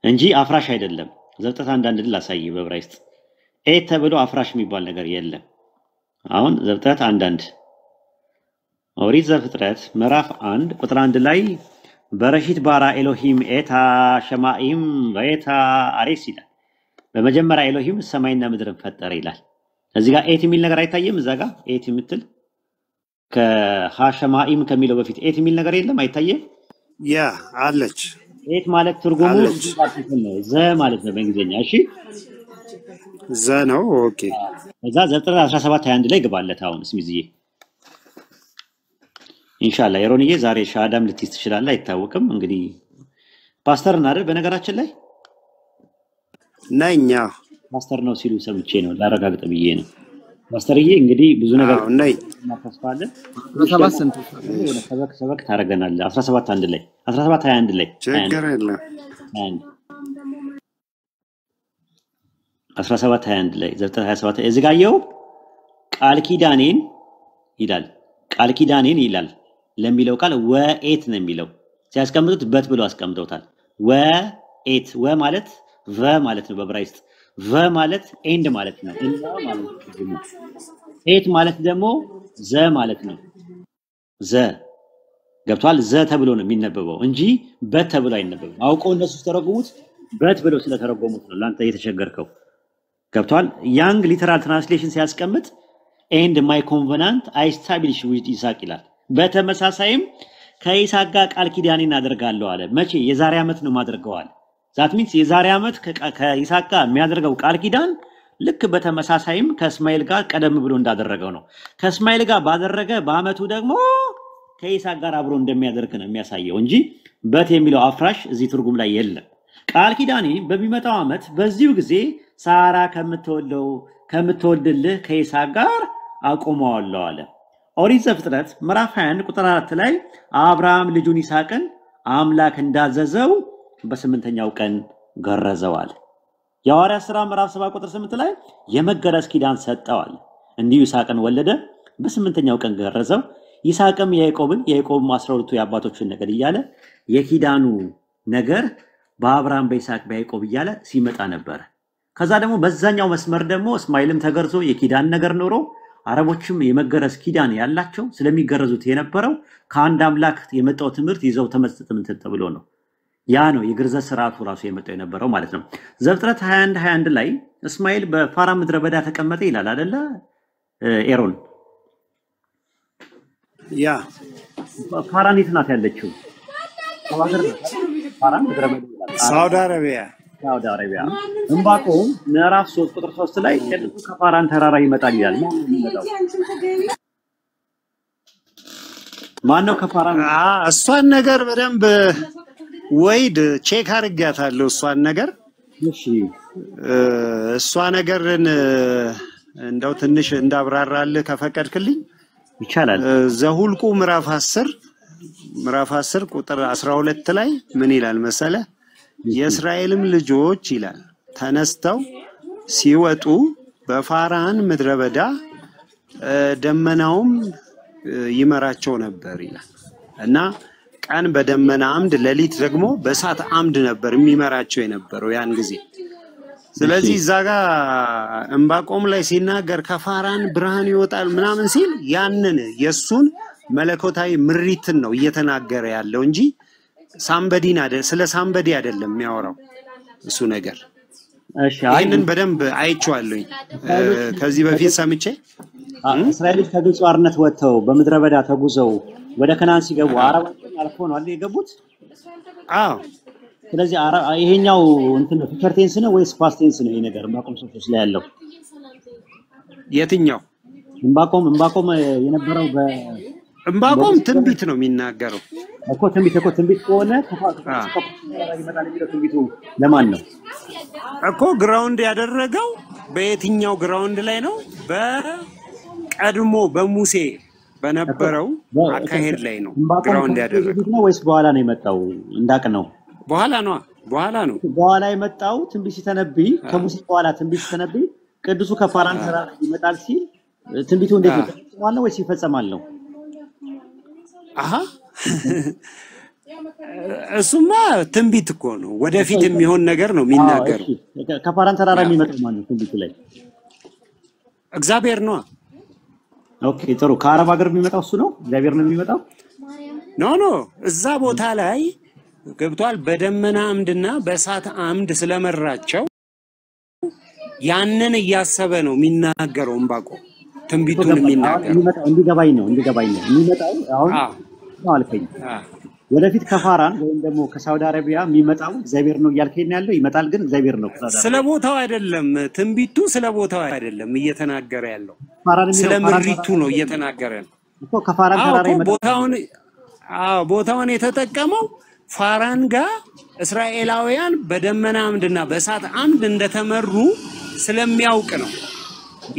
እንጂ አፍራሽ አይደለም። ዘፍጥረት አንድ ላሳየህ። በዕብራይስጥ ኤት ተብሎ አፍራሽ የሚባል ነገር የለም። አሁን ዘፍጥረት 1 ኦሪት ዘፍጥረት ምዕራፍ 1 ቁጥር 1 ላይ በረሺት ባራ ኤሎሂም ኤታ ሸማኢም ወኤታ አሬስ ይላል። በመጀመሪያ ኤሎሂም ሰማይና ምድርን ፈጠረ ይላል። እዚህ ጋር ኤት የሚል ነገር አይታየም። እዛ ጋር ኤት የምትል ከሃሸማኢም ከሚለው በፊት ኤት የሚል ነገር የለም፣ አይታየም። ያ አለች። ኤት ማለት ትርጉሙ ነው፣ ዘ ማለት ነው በእንግሊዝኛ። እሺ ዘ ነው። ኦኬ እዛ ዘፍጥረት 17:21 ላይ ግባለት። አሁን ስሚዝዬ ኢንሻአላህ ኤሮንዬ ዛሬ ሻዳም ልትይዝ ትችላለህ፣ አይታወቅም። እንግዲህ ፓስተር እናደር በነገራችን ላይ ነኛ ፓስተር ነው ሲሉ ሰምቼ ነው ላረጋግጥ ብዬ ነው። ፓስተርዬ እንግዲህ ብዙ ነገር ነይ እናተስፋለን። 17 ስንት ሰበክ ታረጋናለህ። 17:1 ላይ 17:21 ላይ ችግር የለም። 17:21 ላይ ዘፍጥረት 27 እዚህ ጋር ያው ቃል ኪዳኔን ይላል። ቃል ኪዳኔን ይላል ለሚለው ቃል ወኤት ነው የሚለው። ሲያስቀምጡት በት ብሎ አስቀምጠውታል። ወኤት ወ ማለት ቨ ማለት ነው በዕብራይስጥ። ቨ ማለት ኤንድ ማለት ነው። እና ማለት ነው። ኤት ማለት ደግሞ ዘ ማለት ነው። ዘ ገብቷል። ዘ ተብሎ ነው የሚነበበው እንጂ በት ተብሎ አይነበብም። አውቀው እነሱ ተረጉሙት በት ብለው ስለተረጎሙት ነው ላንተ የተቸገርከው። ገብቷል። ያንግ ሊተራል ትራንስሌሽን ሲያስቀምጥ ኤንድ ማይ ኮንቨናንት አይ ስታብሊሽ ዊዝ ይስሐቅ ይላል። በተመሳሳይም ከይስሐቅ ጋር ቃል ኪዳኔን አደርጋለሁ አለ። መቼ? የዛሬ ዓመት ነው ማድረገዋል። ዛት ሚንስ የዛሬ ዓመት ከይስሐቅ ጋር የሚያደርገው ቃል ኪዳን ልክ በተመሳሳይም ከእስማኤል ጋር ቀደም ብሎ እንዳደረገው ነው። ከእስማኤል ጋር ባደረገ በአመቱ ደግሞ ከይስሐቅ ጋር አብሮ እንደሚያደርግ ነው የሚያሳየው እንጂ በት የሚለው አፍራሽ እዚህ ትርጉም ላይ የለም። ቃል ኪዳኔ በሚመጣው ዓመት በዚሁ ጊዜ ሳራ ከምትወልድልህ ከይስሐቅ ጋር አቆመዋለሁ አለ። ኦሪት ዘፍጥረት ምዕራፍ 21 ቁጥር 4 ላይ አብርሃም ልጁን ይስሐቅን አምላክ እንዳዘዘው በ8ኛው ቀን ገረዘው አለ። የሐዋርያት ሥራ ምዕራፍ 7 ቁጥር 8 ላይ የመገረዝ ኪዳን ሰጠዋል። እንዲሁ ይስሐቅን ወለደ፣ በ8ኛው ቀን ገረዘው። ይስሐቅም ያዕቆብም 12ቱ የአባቶችን ነገድ እያለ የኪዳኑ ነገር በአብርሃም በይስሐቅ በያዕቆብ እያለ ሲመጣ ነበር። ከዛ ደግሞ በዛኛው መስመር ደግሞ እስማኤልም ተገርዞ የኪዳን ነገር ኖሮ አረቦችም የመገረዝ ኪዳን ያላቸው ስለሚገረዙት የነበረው ከአንድ አምላክ የመጣው ትምህርት ይዘው ተመስጠት ተብሎ ነው። ያ ነው የግርዘት ስርዓቱ ራሱ የመጣው የነበረው ማለት ነው። ዘፍጥረት 21 ላይ እስማኤል በፋራን ምድረ በዳ ተቀመጠ ይላል አይደለ ኤሮን? ያ ፋራን የት ናት ያለችው? ፋራን ምድረ በዳ ይላል። ሳውዲ አረቢያ ዕንባቆም ምዕራፍ 3 ቁጥር 3 ላይ ቅዱሱ ከፋራን ተራራ ይመጣል ይላል። ማነው ከፋራን? እሷን ነገር በደንብ ወይድ ቼክ አድርጊያታለሁ። እሷን ነገር እሺ፣ እሷ ነገርን እንደው ትንሽ እንዳብራራልህ ከፈቀድክልኝ ይቻላል። ዘሁልቁ ምዕራፍ 10 ቁጥር 12 ላይ ምን ይላል መሰለ? የእስራኤልም ልጆች ይላል ተነስተው ሲወጡ በፋራን ምድረ በዳ ደመናውም ይመራቸው ነበር ይላል እና ቀን በደመና አምድ ሌሊት ደግሞ በእሳት አምድ ነበር የሚመራቸው የነበረው ያን ጊዜ። ስለዚህ እዛ ጋር ዕንባቆም ላይ ሲናገር ከፋራን ብርሃን ይወጣል ምናምን ሲል ያንን የሱን መለኮታዊ ምሪትን ነው እየተናገረ ያለው እንጂ ሳምበዲን አይደል፣ ስለ ሳምበዲ አይደለም የሚያወራው እሱ ነገር። እሺ፣ ይሄንን በደንብ አይቼዋለሁ ከዚህ በፊት ሰምቼ። እስራኤሎች ከግብጽ ባርነት ወጥተው በምድረ በዳ ተጉዘው ወደ ከናን ሲገቡ አረባቸውን አልፎ ነው አይደል የገቡት? አዎ። ስለዚህ ይሄኛው እንትን ነው ፊቸር ቴንስ ነው ወይስ ፓስት ቴንስ ነው? ይሄ ነገር ዕንባቆም 3 ላይ ያለው የትኛው? ዕንባቆም የነበረው ዕንባቆም ትንቢት ነው የሚናገረው እኮ። ትንቢት ከሆነ ይመጣል የሚለው ትንቢቱ ለማን ነው እኮ? ግራውንድ ያደረገው በየትኛው ግራውንድ ላይ ነው? በቀድሞ በሙሴ በነበረው አካሄድ ላይ ነው ግራውንድ ያደረገው ነው ወይስ በኋላ ነው የመጣው? እንዳቅ ነው በኋላ ነው በኋላ የመጣው ትንቢት ሲተነብይ፣ ከሙሴ በኋላ ትንቢት ሲተነብይ ቅዱሱ ከፋራን ተራራ ይመጣል ሲል ትንቢቱ እንዴት ነው? ይፈጸማል ነው ወይስ ይፈጸማል ነው? አሃ እሱማ ትንቢት እኮ ነው፣ ወደፊት የሚሆን ነገር ነው የሚናገረው። ከፋራን ተራራ የሚመጣው ማን ነው ትንቢቱ ላይ? እግዚአብሔር ነው። ኦኬ ጥሩ። ከአረብ ሀገር የሚመጣው እሱ ነው? እግዚአብሔር ነው የሚመጣው? ኖ እዛ ቦታ ላይ ገብቷል። በደመና አምድና በእሳት አምድ ስለመራቸው ያንን እያሰበ ነው የሚናገረው ዕንባቆም ትንቢቱን የሚናገረው። እንዲገባኝ ነው የሚመጣው አሁን ነው አልከኝ። ወደፊት ከፋራን ወይም ደግሞ ከሳውዲ አረቢያ የሚመጣው እግዚአብሔር ነው እያልከኝ ያለው ይመጣል፣ ግን እግዚአብሔር ነው ስለ ቦታው አይደለም። ትንቢቱ ስለ ቦታው አይደለም እየተናገረ ያለው፣ ስለ ምሪቱ ነው እየተናገረ ነው እኮ። ከፋራን ተራራ ይመጣል። ቦታውን የተጠቀመው ፋራን ጋር እስራኤላውያን በደመና አምድና በእሳት አምድ እንደተመሩ ስለሚያውቅ ነው።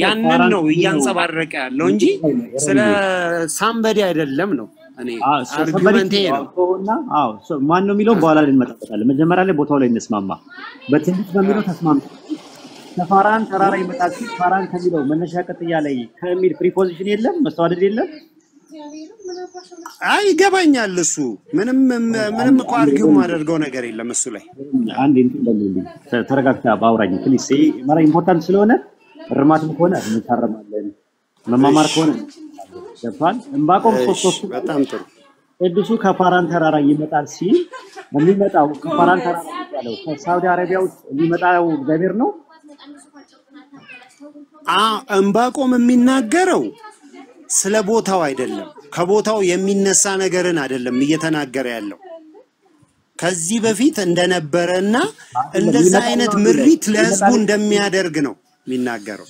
ያንን ነው እያንጸባረቀ ያለው እንጂ ስለ ሳምበዲ አይደለም ነው። እኔ አርጉመንቴ ነው። ማን ነው የሚለው በኋላ ላይ እንመጣበታለን። መጀመሪያ ላይ ቦታው ላይ እንስማማ። በትንቢት በሚለው ተስማምቶ ከፋራን ተራራ ይመጣል ሲል ፋራን ከሚለው መነሻ ቀጥያ ላይ ከሚል ፕሪፖዚሽን የለም፣ መስተዋደድ የለም። አይ ይገባኛል። እሱ ምንም እኮ አርጊው ማደርገው ነገር የለም እሱ ላይ። አንዴ እንትን በሉልኝ፣ ተረጋግታ ባውራኝ ፕሊስ። ማራ ኢምፖርታንት ስለሆነ እርማትም ከሆነ እንታረማለን፣ መማማር ከሆነ ገባን። ዕንባቆም 3 በጣም ጥሩ። ቅዱሱ ከፋራን ተራራ ይመጣል ሲል የሚመጣው ከፋራን ተራራ ያለው ከሳውዲ አረቢያ ውስጥ የሚመጣው እግዚአብሔር ነው። ዕንባቆም የሚናገረው ስለ ቦታው አይደለም፣ ከቦታው የሚነሳ ነገርን አይደለም እየተናገረ ያለው። ከዚህ በፊት እንደነበረና እንደዛ አይነት ምሪት ለህዝቡ እንደሚያደርግ ነው የሚናገረው።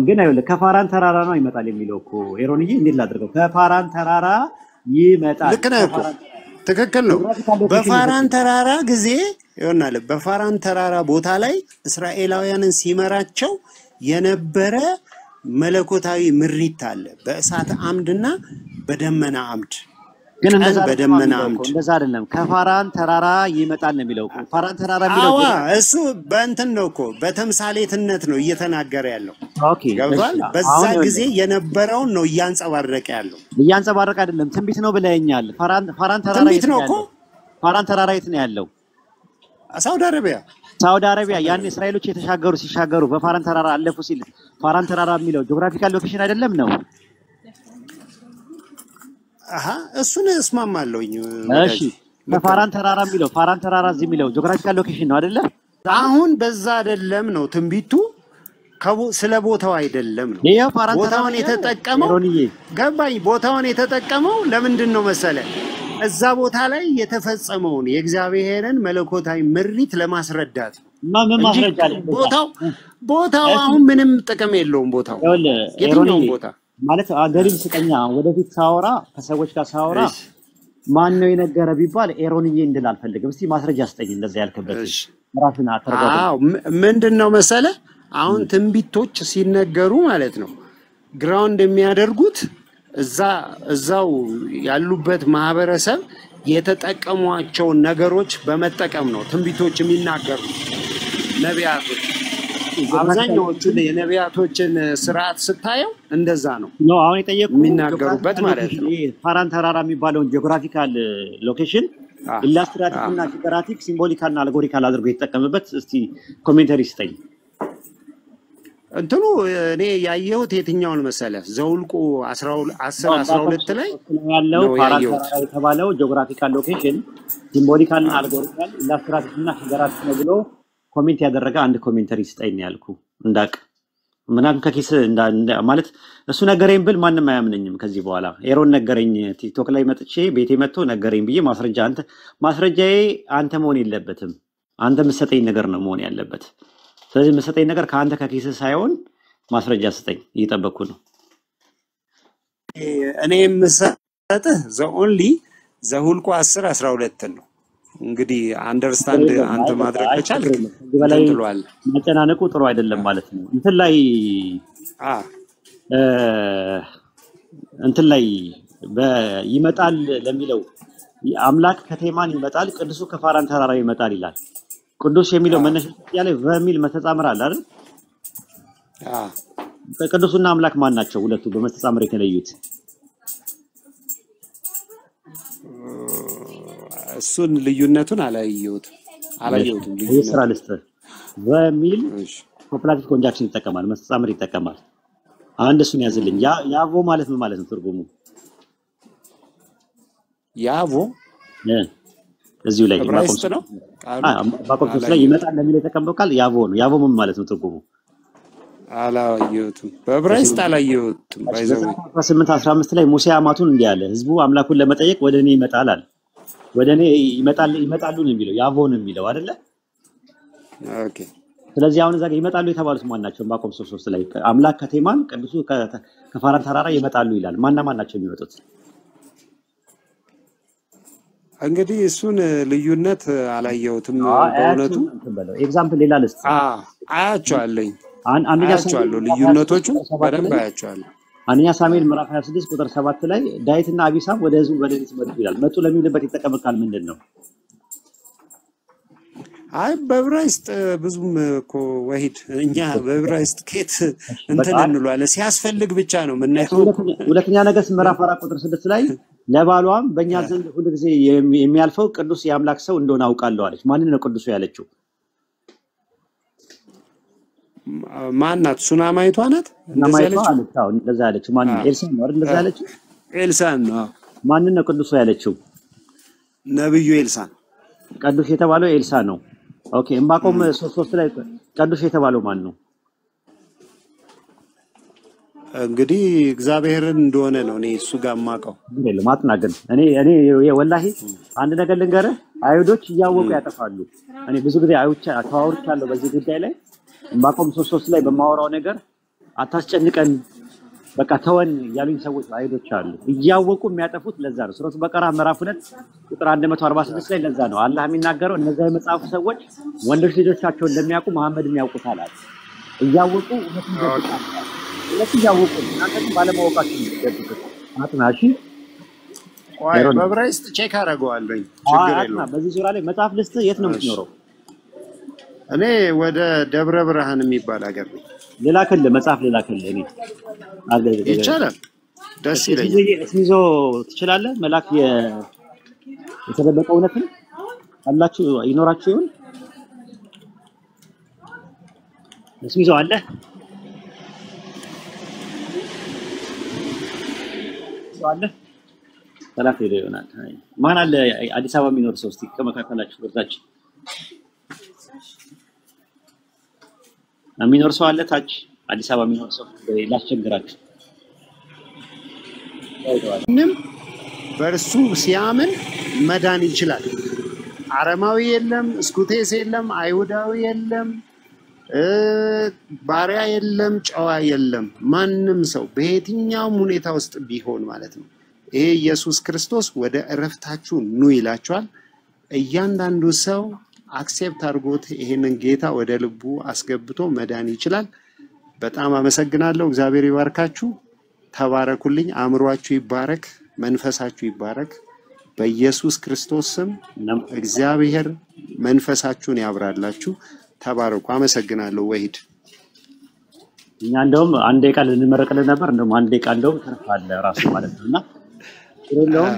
ግን አይደለም ከፋራን ተራራ ነው ይመጣል የሚለው እኮ። ኤሮንዬ እንዴት ላድርገው? ከፋራን ተራራ ይመጣል። ልክ ነህ እኮ፣ ትክክል ነው። በፋራን ተራራ ጊዜ ይሆናል። በፋራን ተራራ ቦታ ላይ እስራኤላውያንን ሲመራቸው የነበረ መለኮታዊ ምሪት አለ፣ በእሳት አምድና በደመና አምድ። ግን በደመና አምድ እንደዛ አይደለም። ከፋራን ተራራ ይመጣል ነው የሚለው። ፋራን ተራራ የሚለው እሱ በእንትን ነው እኮ፣ በተምሳሌትነት ነው እየተናገረ ያለው። ኦኬ ገብቷል። በዛ ጊዜ የነበረውን ነው እያንጸባረቀ ያለው። እያንጸባረቀ አይደለም፣ ትንቢት ነው ብለኛል። ፋራን ተራራ ትንቢት ነው እኮ። ፋራን ተራራ የት ነው ያለው? ሳውዲ አረቢያ ያን እስራኤሎች ሲሻገሩ በፋራን ተራራ አለፉ ሲል ፋራን ተራራ የሚለው ጂኦግራፊካል ሎኬሽን አይደለም ነው? እሱን እስማማለሁኝ። እሺ ለፋራን ተራራ የሚለው ፋራን ተራራ እዚህ የሚለው ጂኦግራፊካል ሎኬሽን ነው አይደለ? አሁን በዛ አይደለም ነው ትንቢቱ ስለ ቦታው አይደለም ነው ቦታውን የተጠቀመው ገባኝ ቦታውን የተጠቀመው ለምንድን ነው መሰለ እዛ ቦታ ላይ የተፈጸመውን የእግዚአብሔርን መለኮታዊ ምሪት ለማስረዳት ምን ማስረጃ አለ ቦታው አሁን ምንም ጥቅም የለውም ቦታው የትኛው ቦታ ማለት አገሪም ስጠኛ ወደፊት ሳወራ ከሰዎች ጋር ሳወራ ማን ነው የነገረ ቢባል ኤሮንዬ እንድል አልፈልግም እስቲ ማስረጃ ስጠኝ እንደዛ ያልከበት ራስና ተርጓው ምንድነው መሰለ አሁን ትንቢቶች ሲነገሩ ማለት ነው ግራውንድ የሚያደርጉት እዛው ያሉበት ማህበረሰብ የተጠቀሟቸው ነገሮች በመጠቀም ነው ትንቢቶች የሚናገሩ ነቢያቶች አብዛኛዎቹ የነቢያቶችን ስርዓት ስታየው እንደዛ ነው አሁን የጠየቁ የሚናገሩበት ማለት ነው ፋራን ተራራ የሚባለው ጂኦግራፊካል ሎኬሽን ኢላስትራቲቭ እና ፊገራቲቭ ሲምቦሊካል እና አልጎሪካል አድርጎ የተጠቀመበት እስቲ ኮሜንታሪ ስጠኝ እንትኑ እኔ ያየሁት የትኛውን መሰለ ዘውልቁ 10 12 ላይ ያለው ፋራን ተራራ የተባለው ጂኦግራፊካል ሎኬሽን ሲምቦሊካል እና አልጎሪካል ኢላስትራቲቭ እና ፊገራቲቭ ነው ብሎ ኮሜንት ያደረገ አንድ ኮሜንታሪ ስጠኝ ያልኩ እንዳቅ ምናምን ከኪስ ማለት እሱ ነገረኝ ብል ማንንም አያምነኝም ከዚህ በኋላ ኤሮን ነገረኝ ቲክቶክ ላይ መጥቼ ቤቴ መጥቶ ነገረኝ ብዬ ማስረጃዬ አንተ መሆን የለበትም አንተ መሰጠኝ ነገር ነው መሆን ያለበት ስለዚህ መሰጠኝ ነገር ከአንተ ከኪስ ሳይሆን ማስረጃ ስጠኝ እየጠበቅኩ ነው እኔ የምሰጥህ ዘኦንሊ ዘሁልቁ 10 12 ነው እንግዲህ አንደርስታንድ አንተ ማድረግ ከቻልክ ትሏል መጨናነቁ ጥሩ አይደለም ማለት ነው እንትን ላይ ይመጣል ለሚለው አምላክ ከቴማን ይመጣል ቅዱሱ ከፋራን ተራራ ይመጣል ይላል ቅዱስ የሚለው መነሻ ያለ በሚል መተጻመር አለ አይደል ቅዱስና አምላክ ማን ናቸው ሁለቱ በመተጻመር የተለዩት እሱን ልዩነቱን አላየሁትም ልዩነቱን በሚል ኮምፕላቲቭ ኮንጃክሽን ይጠቀማል መተጻመር ይጠቀማል አንድ እሱን ያዝልኝ ያቮ ማለት ምን ማለት ነው ትርጉሙ ያቮ እዚሁ ላይ ዕብራይስጥ ነው ባቆምቶስ ላይ ይመጣል ለሚል የተቀመጠው ቃል ያቮ ነው ያቮ ምን ማለት ነው ትርጉሙ አላየሁትም በዕብራይስጥ አላየሁትም ባይዘው 18 ላይ ሙሴ አማቱን እንዲህ አለ ህዝቡ አምላኩን ለመጠየቅ ወደኔ ይመጣል አለ ወደኔ ይመጣሉ ነው የሚለው ያቮ ነው የሚለው አይደለ ኦኬ ስለዚህ አሁን እዛ ጋር ይመጣሉ የተባሉት ማን ናቸው ባቆም 3 ላይ አምላክ ከቴማን ቅዱሱ ከፋራን ተራራ ይመጣሉ ይላል ማን ናቸው የሚመጡት እንግዲህ እሱን ልዩነት አላየሁትም በእውነቱ ኤግዛምፕል ሌላ ልስጥ አያቸዋለኝ አንደኛ ሳሙኤል ልዩነቶቹ በደንብ አያቸዋለሁ አንደኛ ሳሙኤል ምዕራፍ 26 ቁጥር 7 ላይ ዳዊትና አቢሳም ወደ ህዝቡ በሌሊት መጡ ይላል መጡ ለሚልበት የተቀመጣል ምንድነው አይ በዕብራይስጥ ብዙም እኮ ወሂድ እኛ በዕብራይስጥ ኬት እንትን እንሏለን ሲያስፈልግ ብቻ ነው ምናየው ሁለተኛ ነገሥት ምዕራፍ 4 ቁጥር 6 ላይ ለባሏም በእኛ ዘንድ ሁሉ ጊዜ የሚያልፈው ቅዱስ የአምላክ ሰው እንደሆነ አውቃለሁ አለች ማንን ነው ቅዱሱ ያለችው ማናት ሱናማይቷ ናት እንደዛ ያለችው ማን ኤልሳ ነው አይደል እንደዛ ያለችው ኤልሳ ነው ማንን ነው ቅዱሱ ያለችው ነብዩ ኤልሳ ቅዱስ የተባለው ኤልሳ ነው ኦኬ እምባቆም 3 ላይ ቅዱስ የተባለው ማን ነው እንግዲህ እግዚአብሔርን እንደሆነ ነው እኔ እሱ ጋር ማቀው ማጥናገን እኔ ወላሂ አንድ ነገር ልንገርህ አይሁዶች እያወቁ ያጠፋሉ እኔ ብዙ ጊዜ ተዋውርቻለሁ በዚህ ጉዳይ ላይ እምባቆም 3 ላይ በማወራው ነገር አታስጨንቀን በቃ ተወን ያሉኝ ሰዎች አይሁዶች አሉ እያወቁ የሚያጠፉት ለዛ ነው ሱረቱ በቀራ ምዕራፍ 2 ቁጥር 146 ላይ ለዛ ነው አላህ የሚናገረው እነዛ የመጽሐፉ ሰዎች ወንዶች ልጆቻቸው እንደሚያውቁ መሐመድም ያውቁታል እያወቁ እውነቱን ይደብቃሉ እያወቁ እናንተም ባለማወቃችሁ ይደብቁት አጥናሺ በዕብራይስጥ ቼክ አደርገዋለሁ ችግር የለውም በዚህ ዙሪያ ላይ መጽሐፍ ልስጥ የት ነው የምትኖረው እኔ ወደ ደብረ ብርሃን የሚባል ሀገር ነኝ ሌላ ክልል መጽሐፍ ሌላ ክልል እኔ ይቻላል ደስ ይለኛል እስሚዞ ትችላለህ መላክ የተደበቀ እውነትን አላችሁ ይኖራችሁ ይሁን እስሚዞ አለ ሰላም ሄዶ ይሆናል። ማን አለ አዲስ አበባ የሚኖር ሰው እስቲ ከመካከላችሁ ወርታች የሚኖር ሰው አለ ታች አዲስ አበባ የሚኖር ሰው ላስቸግራችሁ ምንም በእርሱ ሲያምን መዳን ይችላል። አረማዊ የለም፣ እስኩቴስ የለም፣ አይሁዳዊ የለም፣ ባሪያ የለም፣ ጨዋ የለም። ማንም ሰው በየትኛውም ሁኔታ ውስጥ ቢሆን ማለት ነው ይሄ ኢየሱስ ክርስቶስ ወደ እረፍታችሁ ኑ ይላችኋል። እያንዳንዱ ሰው አክሴፕት አድርጎት ይሄንን ጌታ ወደ ልቡ አስገብቶ መዳን ይችላል። በጣም አመሰግናለሁ። እግዚአብሔር ይባርካችሁ። ተባረኩልኝ። አእምሯችሁ ይባረክ፣ መንፈሳችሁ ይባረክ። በኢየሱስ ክርስቶስ ስም እግዚአብሔር መንፈሳችሁን ያብራላችሁ። ተባረኩ። አመሰግናለሁ። ወሂድ እኛ እንደውም አንዴ ቃል ልንመረቅልን ነበር። እንደውም አንዴ ቃል እንደውም ተርፋለ ራሱ ማለት ነውና እንደውም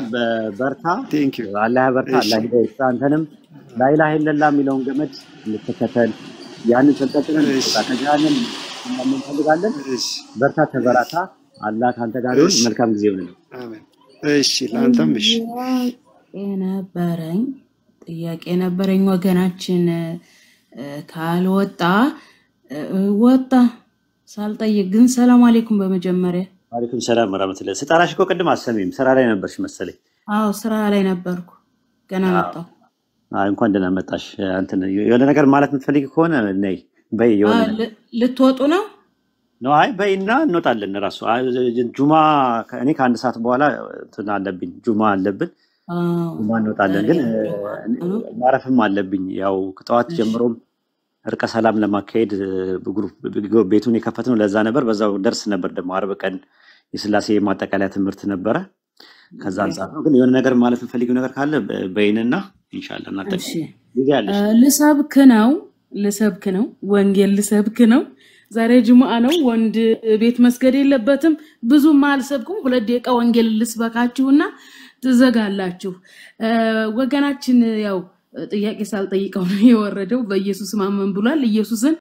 በርታ አላህ በርታ አላህ ይደስ አንተንም ላይላ ኢላላ የሚለውን ገመድ ልትከተል ያንን ተጠቅመን ተከታተልን ምን ፈልጋለን። በርታ ተበራታ አላህ ካንተ ጋር ይሁን። መልካም ጊዜ ይሁን። አሜን። እሺ ላንተም እሺ ጥያቄ ነበረኝ ወገናችን ካልወጣ ወጣ ሳልጠይቅ ግን ሰላም አለይኩም በመጀመሪያ አለይኩም ሰላም ወራህመቱላህ። ስጣራሽ እኮ ቅድም አሰሚም ስራ ላይ ነበርሽ መሰለኝ። አዎ ስራ ላይ ነበርኩ ገና መጣሁ። እንኳን ደህና መጣሽ። አንተ የሆነ ነገር ማለት የምትፈልጊ ከሆነ ነይ በይ። የሆነ ልትወጡ ነው? ነው አይ በይና እንወጣለን። ራሱ ጁማ እኔ ከአንድ ሰዓት በኋላ እንትን አለብኝ ጁማ አለብን። ጁማ እንወጣለን ግን ማረፍም አለብኝ። ያው ከጠዋት ጀምሮም እርቀ ሰላም ለማካሄድ ቤቱን የከፈትነው ለዛ ነበር። በዛው ደርስ ነበር ደግሞ አርብ ቀን የስላሴ ማጠቃለያ ትምህርት ነበረ። ከዛ አንፃር ነው። ግን የሆነ ነገር ማለት የምትፈልጊው ነገር ካለ በይንና ኢንሻአላህ እናጠቃለን። ልሰብክ ነው ወንጌል ልሰብክ ነው። ዛሬ ጁማአ ነው። ወንድ ቤት መስገድ የለበትም። ብዙም አልሰብኩም። 2 ደቂቃ ወንጌል ልስበካችሁና ትዘጋላችሁ። ወገናችን ያው ጥያቄ ሳልጠይቀው ነው የወረደው። በኢየሱስ ማመን ብሏል። ኢየሱስን